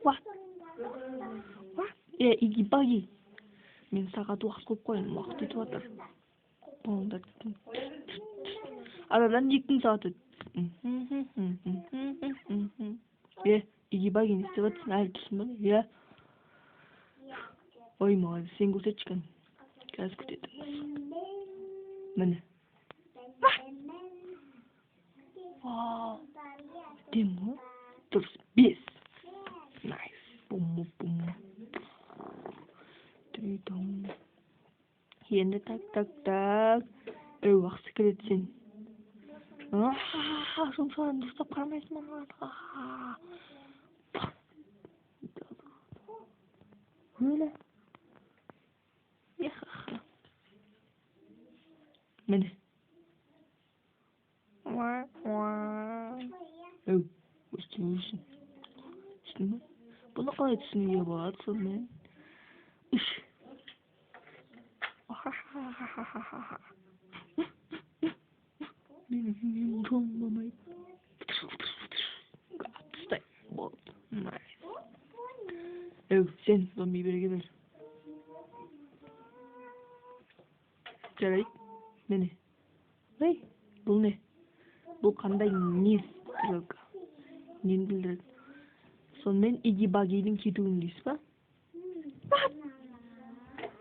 What? What? 이기박이. Мен сағат уақыт көп қоямын, уақыт өтіп жатыр. Арадан 2 сағат өтті. Игибаги не істеп жатырсың, әлі тұрсың ба? Ой, маған сен көрсетші кәне. Қазір күтетіңіз. Міне. Вау. Дем, дұрыс. 5. Найс. Бум. Тридом. Енді так. Уақыт келеді сен. Жұмшағын дұрыстап қарамайсың маған. Öyle. Mene. Üstüne. Bunu kalay düşünüyor batsın men. Üş. Benim tonlamayı. Stay. Nice. Sen zombi biri gelir. Жарайт. Міне. Бұл не? Бұл қандай не стрелка? Нені білдіреді? Сонымен Игибагидің кетуін дейсіз ба?